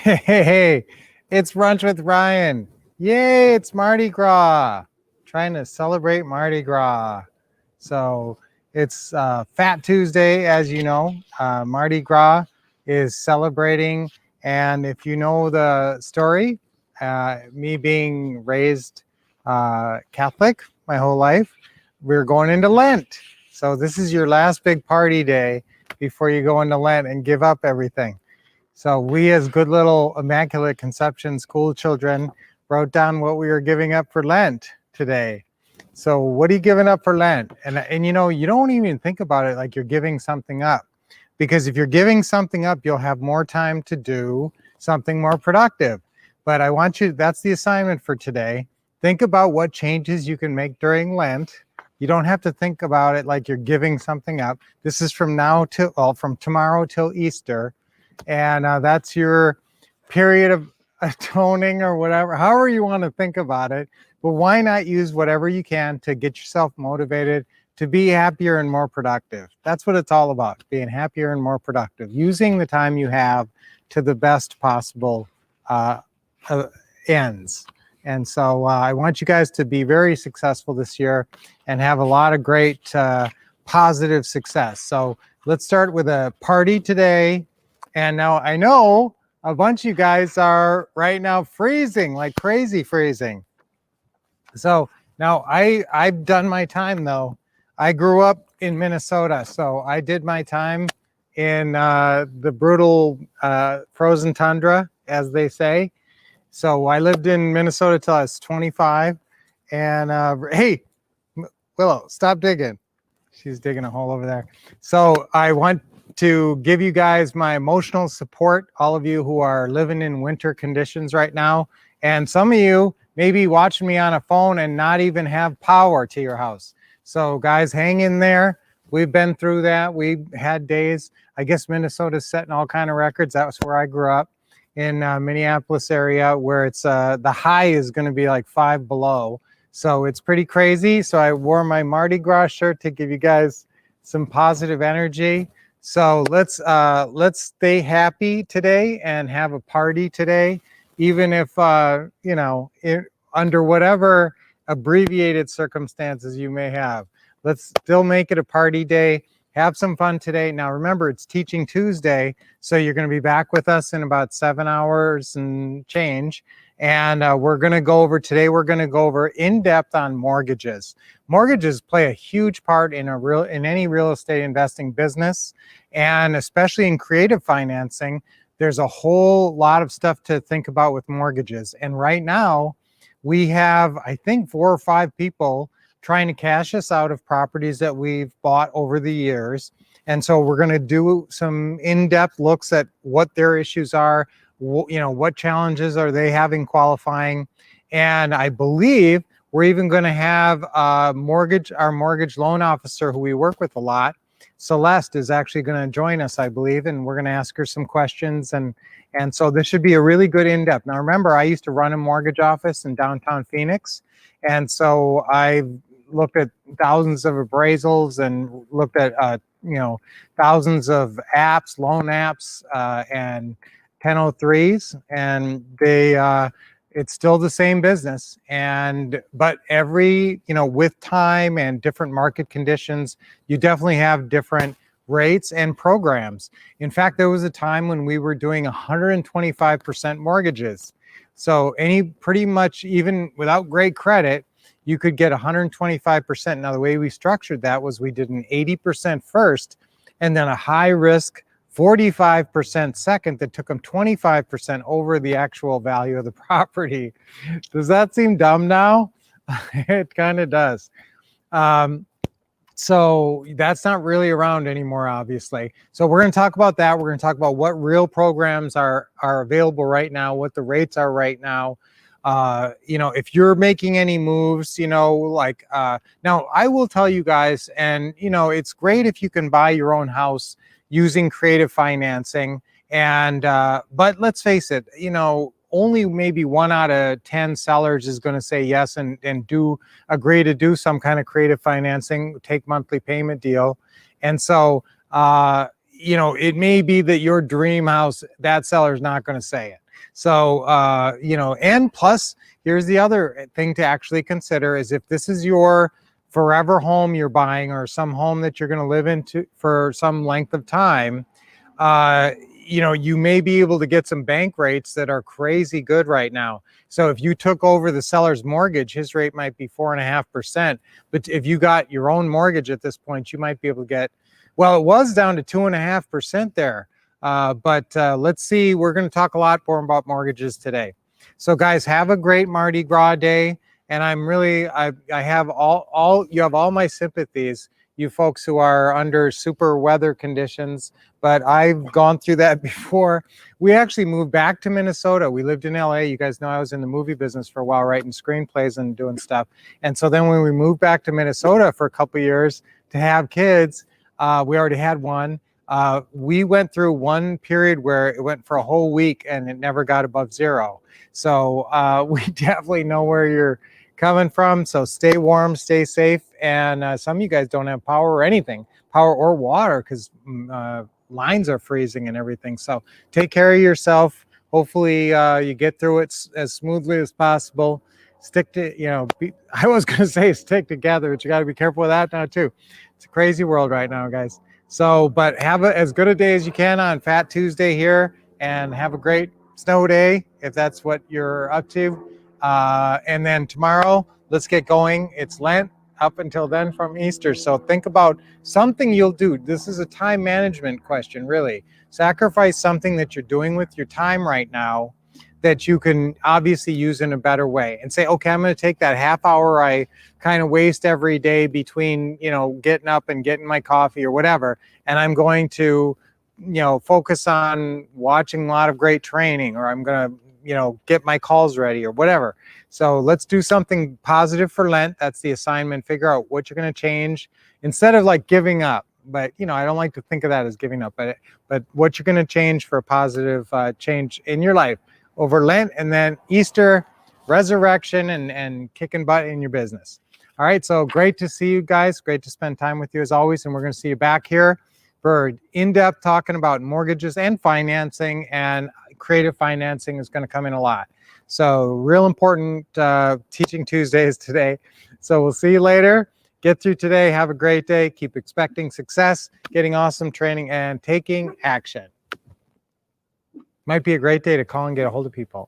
Hey, it's Brunch with Ryan. Yay, it's Mardi Gras. Trying to celebrate Mardi Gras. So it's Fat Tuesday, as you know. Mardi Gras is celebrating. And if you know the story, me being raised Catholic my whole life, we're going into Lent. So this is your last big party day before you go into Lent and give up everything. So we, as good little Immaculate Conception school children, wrote down what we were giving up for Lent today. So what are you giving up for Lent? And you know, you don't even think about it like you're giving something up, because if you're giving something up, you'll have more time to do something more productive. But I want you, that's the assignment for today. Think about what changes you can make during Lent. You don't have to think about it like you're giving something up. This is from now till, well, from tomorrow till Easter. And that's your period of atoning or whatever, however you want to think about it. But why not use whatever you can to get yourself motivated to be happier and more productive? That's what it's all about, being happier and more productive, using the time you have to the best possible ends. And so I want you guys to be very successful this year and have a lot of great positive success. So let's start with a party today. And now I know a bunch of you guys are right now freezing, like crazy freezing. So now I've done my time though. I grew up in Minnesota, so I did my time in the brutal frozen tundra, as they say. So I lived in Minnesota till I was 25. And hey, Willow, stop digging. She's digging a hole over there. So I want to give you guys my emotional support, all of you who are living in winter conditions right now. And some of you may be watching me on a phone and not even have power to your house. So guys, hang in there. We've been through that. We've had days, I guess Minnesota's setting all kind of records. That was where I grew up, in Minneapolis area, where it's the high is going to be like 5 below. So it's pretty crazy. So I wore my Mardi Gras shirt to give you guys some positive energy. So let's stay happy today and have a party today, even if you know, under whatever abbreviated circumstances you may have. Let's still make it a party day. Have some fun today. Now remember, it's Teaching Tuesday, so you're going to be back with us in about 7 hours and change. And we're going to go over in depth on mortgages. Mortgages play a huge part in any real estate investing business, and especially in creative financing. There's a whole lot of stuff to think about with mortgages. And right now, we have, I think, 4 or 5 people trying to cash us out of properties that we've bought over the years. And so we're going to do some in-depth looks at what their issues are, you know, what challenges are they having qualifying. And I believe we're even going to have our mortgage loan officer, who we work with a lot, Celeste, is actually going to join us, I believe, and we're going to ask her some questions. And so this should be a really good in-depth. Now remember, I used to run a mortgage office in downtown Phoenix, and so I've looked at thousands of appraisals and looked at you know, thousands of apps, loan apps, and 1003s, and they it's still the same business. But every, you know, with time and different market conditions, you definitely have different rates and programs. In fact, there was a time when we were doing 125% mortgages. So pretty much, even without great credit, you could get 125%. Now, the way we structured that was we did an 80% first, and then a high risk 45% second that took them 25% over the actual value of the property. Does that seem dumb now? It kind of does. So that's not really around anymore, obviously. So we're going to talk about that. We're going to talk about what real programs are available right now, what the rates are right now. You know, if you're making any moves, you know, like now I will tell you guys, and you know, it's great if you can buy your own house using creative financing. And but let's face it, you know, only maybe 1 out of 10 sellers is going to say yes and agree to do some kind of creative financing, take monthly payment deal. And so you know, it may be that your dream house, that seller is not going to say it. So, and plus, here's the other thing to actually consider is if this is your forever home you're buying or some home that you're going to live into for some length of time, you may be able to get some bank rates that are crazy good right now. So if you took over the seller's mortgage, his rate might be 4.5%. But if you got your own mortgage at this point, you might be able to get, well, it was down to 2.5% there. But let's see, we're going to talk a lot more about mortgages today. So guys, have a great Mardi Gras day. And I have you have all my sympathies, you folks who are under super weather conditions, but I've gone through that before. We actually moved back to Minnesota. We lived in LA. You guys know I was in the movie business for a while, writing screenplays and doing stuff. And so then when we moved back to Minnesota for a couple of years to have kids, we already had one. We went through one period where it went for a whole week and it never got above zero. So we definitely know where you're coming from. So stay warm, stay safe. And some of you guys don't have power or anything, power or water, because lines are freezing and everything. So take care of yourself. Hopefully you get through it as smoothly as possible. Stick to, I was going to say stick together, but you got to be careful with that now too. It's a crazy world right now, guys. So, but have as good a day as you can on Fat Tuesday here, and have a great snow day if that's what you're up to. And then tomorrow, let's get going. It's Lent up until then from Easter. So think about something you'll do. This is a time management question, really. Sacrifice something that you're doing with your time right now that you can obviously use in a better way, and say, okay, I'm going to take that half hour I kind of waste every day between, getting up and getting my coffee or whatever, and I'm going to, focus on watching a lot of great training, or I'm going to, get my calls ready or whatever. So let's do something positive for Lent. That's the assignment. Figure out what you're going to change instead of like giving up. But, I don't like to think of that as giving up, but what you're going to change for a positive change in your life over Lent, and then Easter, resurrection, and kicking butt in your business. All right, so great to see you guys. Great to spend time with you as always, and we're going to see you back here for in-depth talking about mortgages and financing, and creative financing is going to come in a lot. So real important teaching Tuesdays today. So we'll see you later. Get through today. Have a great day. Keep expecting success, getting awesome training, and taking action. Might be a great day to call and get a hold of people.